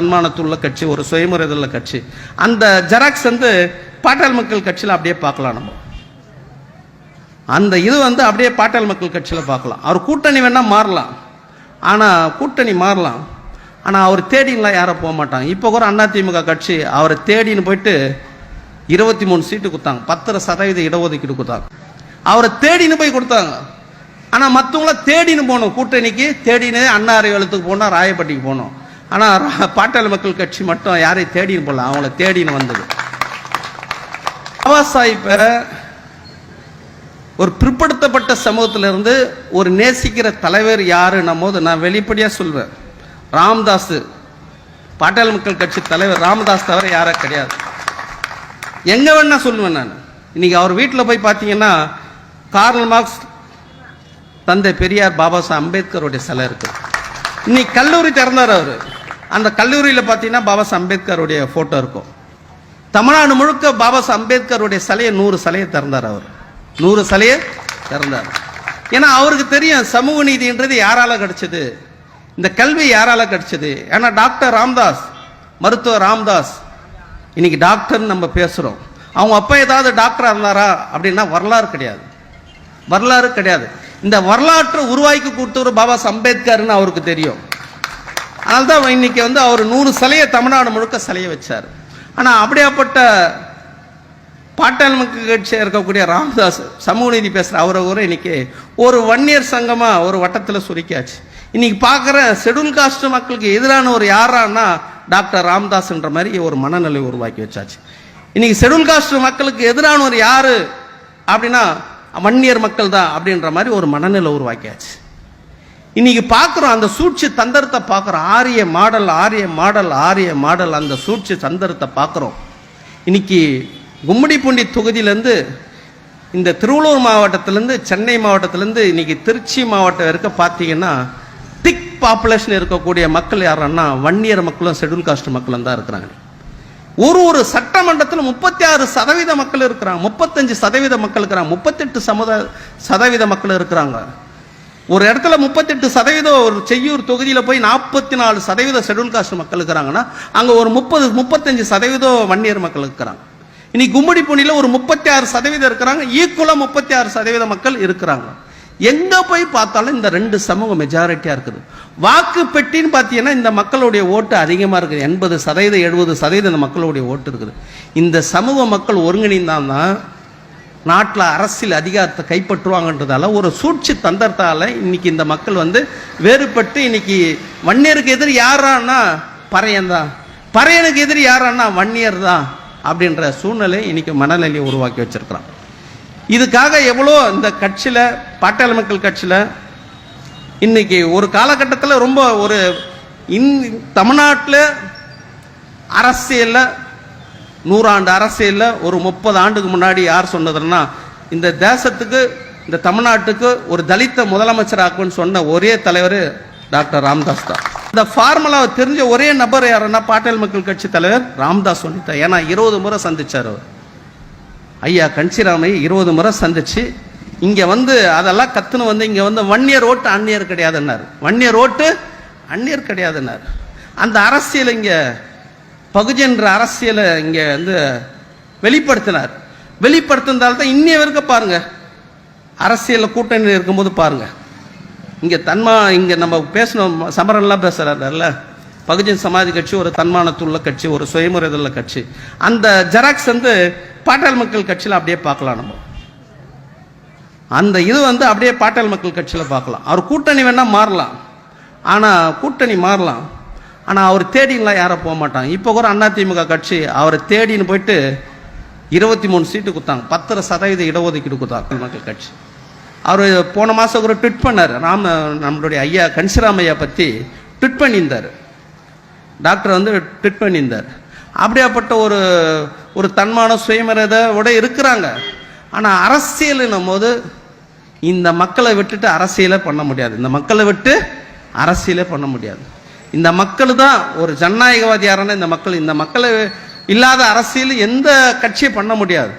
தன்மானத்துள்ள கட்சி, ஒரு சுயமுறையுள்ள கட்சி. அந்த ஜெராக்ஸ் பாட்டாளி மக்கள் கட்சியில் அப்படியே பார்க்கலாம். நம்ம அந்த இது அப்படியே பாட்டாளி மக்கள் கட்சியில் பார்க்கலாம். அவர் கூட்டணி வேணா மாறலாம், ஆனால் கூட்டணி மாறலாம், ஆனால் அவர் தேடின்லாம் யாரும் போக மாட்டாங்க. இப்போ கூட அதிமுக கட்சி அவரை தேடின்னு போயிட்டு 23 சீட்டு கொடுத்தாங்க, 10% இடஒதுக்கீடு கொடுத்தாங்க. அவரை தேடின்னு போய் கொடுத்தாங்க. ஆனால் மற்றவங்கள தேடின்னு போகணும், கூட்டணிக்கு தேடின்னு அண்ணா அறிவாலயத்துக்கு போனோம், ராயப்பட்டிக்கு போனோம். ஆனால் பாட்டாளி மக்கள் கட்சி மட்டும் யாரையும் தேடின்னு போகல, அவங்கள தேடின்னு வந்தது. பாபா சாஹிப் ஒரு பிற்படுத்தப்பட்ட சமூகத்திலிருந்து ஒரு நேசிக்கிற தலைவர் யாருன்னும் போது நான் வெளிப்படையாக சொல்வேன், ராமதாஸ். பாட்டாளி மக்கள் கட்சி தலைவர் ராமதாஸ் தவிர யாரும் கிடையாது. எங்க வேணா சொல்லுவேன் நான். இன்னைக்கு அவர் வீட்டில் போய் பார்த்தீங்கன்னா கார்ல் மார்க்ஸ், தந்தை பெரியார், பாபா சாஹேப் அம்பேத்கருடைய சிலை இருக்கு. இன்னைக்கு கல்லூரி திறந்தார் அவர். அந்த கல்லூரியில் பார்த்தீங்கன்னா பாபா சாஹேப் அம்பேத்கருடைய போட்டோ இருக்கும். தமிழ்நாடு முழுக்க பாபா சாஹேப் அம்பேத்கருடைய சிலையை 100 சிலையை திறந்தார் அவர். 100 சிலையை திறந்தார். ஏன்னா அவருக்கு தெரியும் சமூக நீதின்றது யாரால கிடைச்சது, இந்த கல்வி யாரால கிடைச்சது. ஏன்னா டாக்டர் ராமதாஸ், மருத்துவர் ராமதாஸ், இன்னைக்கு டாக்டர் நம்ம பேசுறோம். அவங்க அப்பா ஏதாவது டாக்டரா இருந்தாரா அப்படின்னா வரலாறு கிடையாது, வரலாறு கிடையாது. இந்த வரலாற்றை உருவாக்கி கொடுத்தவர் பாபா சாஹேப் அம்பேத்கர்னு அவருக்கு தெரியும். அதனால்தான் இன்னைக்கு அவர் 100 சிலையை தமிழ்நாடு முழுக்க சிலையை வச்சார். ஆனால் அப்படியாப்பட்ட பாட்டாளி மக்கள் கட்சியாக இருக்கக்கூடிய ராமதாஸ் சமூக நீதி பேசுகிற அவரை கூட இன்னைக்கு ஒரு வன்னியர் சங்கமாக ஒரு வட்டத்தில் சுருக்கியாச்சு. இன்னைக்கு பார்க்குற ஷெட்யூல் காஸ்ட் மக்களுக்கு எதிரான ஒரு யாரான்னா டாக்டர் ராமதாஸ்ன்ற மாதிரி ஒரு மனநிலை உருவாக்கி வச்சாச்சு. இன்னைக்கு ஷெட்யூல் காஸ்ட் மக்களுக்கு எதிரான ஒரு யாரு அப்படின்னா வன்னியர் மக்கள் தான் அப்படின்ற மாதிரி ஒரு மனநிலை உருவாக்கியாச்சு. இன்னைக்கு பார்க்குறோம் அந்த சூழ்ச்சி தந்திரத்தை பார்க்குறோம். ஆரிய மாடல், ஆரிய மாடல், ஆரிய மாடல், அந்த சூழ்ச்சி தந்திரத்தை பார்க்குறோம். இன்னைக்கு கும்மிடிப்பூண்டி தொகுதியிலேருந்து இந்த திருவள்ளூர் மாவட்டத்திலேருந்து சென்னை மாவட்டத்திலேருந்து இன்னைக்கு திருச்சி மாவட்டம் இருக்க பார்த்தீங்கன்னா திக் பாப்புலேஷன் இருக்கக்கூடிய மக்கள் யாருன்னா வன்னியர் மக்களும் ஷெட்யூல் காஸ்ட் மக்களும் தான் இருக்கிறாங்க. ஒரு சட்டமன்றத்தில் 36% மக்கள் இருக்கிறாங்க, 35% மக்கள் இருக்கிறாங்க, 38% மக்கள் இருக்கிறாங்க. ஒரு இடத்துல 38% ஒரு செய்யூர் தொகுதியில் போய் 44% ஷெட்யூல் காஸ்ட் மக்கள் இருக்கிறாங்கன்னா அங்கே ஒரு 35% வன்னியர் மக்கள் இருக்கிறாங்க. இன்னைக்கு கும்மிடிப்பூண்டியில் ஒரு 36% இருக்கிறாங்க, ஈக்குவலா 36% மக்கள் இருக்கிறாங்க. எங்க போய் பார்த்தாலும் இந்த 2 சமூகம் மெஜாரிட்டியா இருக்குது. வாக்கு பெட்டின்னு பார்த்தீங்கன்னா இந்த மக்களுடைய ஓட்டு அதிகமாக இருக்குது, 80% 70% இந்த மக்களுடைய ஓட்டு இருக்குது. இந்த சமூக மக்கள் ஒருங்கிணைந்தால்தான் நாட்டில் அரசியல் அதிகாரத்தை கைப்பற்றுவாங்கன்றதால ஒரு சூழ்ச்சி தந்திரத்தால இன்னைக்கு இந்த மக்கள் வேறுபட்டு இன்னைக்கு வன்னியருக்கு எதிரி யாரான்னா பறையன் தான், பறையனுக்கு எதிரி யாரான்னா வன்னியர் தான் அப்படின்ற சூழ்நிலை இன்னைக்கு மனநிலையை உருவாக்கி வச்சிருக்கிறான். இதுக்காக எவ்வளோ இந்த கட்சியில், பாட்டாளி மக்கள் கட்சியில் இன்னைக்கு ஒரு காலகட்டத்தில் ரொம்ப ஒரு தமிழ்நாட்டில் அரசியலில் 100 ஆண்டு அரசியலில் ஒரு 30 ஆண்டுக்கு முன்னாடி யார் சொன்னதுன்னா இந்த தேசத்துக்கு, இந்த தமிழ்நாட்டுக்கு ஒரு தலித்த முதலமைச்சர் ஆக்குன்னு சொன்ன ஒரே தலைவர் டாக்டர் ராமதாஸ் தான். இந்த ஃபார்முலாவை தெரிஞ்ச ஒரே நபர் யாருன்னா பாட்டாளி மக்கள் கட்சி தலைவர் ராமதாஸ் சொல்லிட்டார். ஏன்னா 20 முறை சந்திச்சார் அவர். ஐயா கன்சிராமையை 20 முறை சந்திச்சு இங்கே அதெல்லாம் கத்துன்னு இங்கே வன்னியர் ஓட்டு அந்நியர் கிடையாதுன்னாரு, வன்னியர் ஓட்டு அந்நியர் கிடையாதுன்னாரு. அந்த அரசியல் இங்கே பகுஜன்ற அரசியலை இங்கே வெளிப்படுத்தினார். வெளிப்படுத்தினால்தான் இன்னைய வரைக்கும் பாருங்க, அரசியலில் கூட்டணி இருக்கும்போது பாருங்க, இங்கே இங்கே நம்ம பேசணும் சமரெல்லாம் பேசுறாருல்ல, பகுஜன் சமாஜ் கட்சி ஒரு தன்மானத்துள்ள கட்சி, ஒரு சுயமுறையுள்ள கட்சி. அந்த ஜெராக்ஸ் பாட்டாளி மக்கள் கட்சியில் அப்படியே பார்க்கலாம். நம்ம அந்த இது அப்படியே பாட்டாளி மக்கள் கட்சியில் பார்க்கலாம். அவர் கூட்டணி வேணா மாறலாம், ஆனால் கூட்டணி மாறலாம், ஆனால் அவர் தேடின்லாம் யாரும் போக மாட்டாங்க. இப்போ கூட அதிமுக கட்சி அவரை தேடின்னு போயிட்டு 23 சீட்டு கொடுத்தாங்க, 10% இடஒதுக்கீடு கொடுத்தாங்க மக்கள் கட்சி. அவர் போன மாதம் கூட ட்விட் பண்ணார், நம்மளுடைய ஐயா கன்சிராமையா பற்றி ட்விட் பண்ணியிருந்தார், டாக்டர் ட்விட் பண்ணியிருந்தார். அப்படியாப்பட்ட ஒரு தன்மான சுயமரியாதையோட இருக்கிறாங்க. ஆனால் அரசியல்னும் போது இந்த மக்களை விட்டுட்டு அரசியலே பண்ண முடியாது, இந்த மக்களை விட்டு அரசியலே பண்ண முடியாது. இந்த மக்கள் தான் ஒரு ஜனநாயகவாதி யாருன்னா இந்த மக்களை இல்லாத அரசியல் எந்த கட்சியும் பண்ண முடியாது.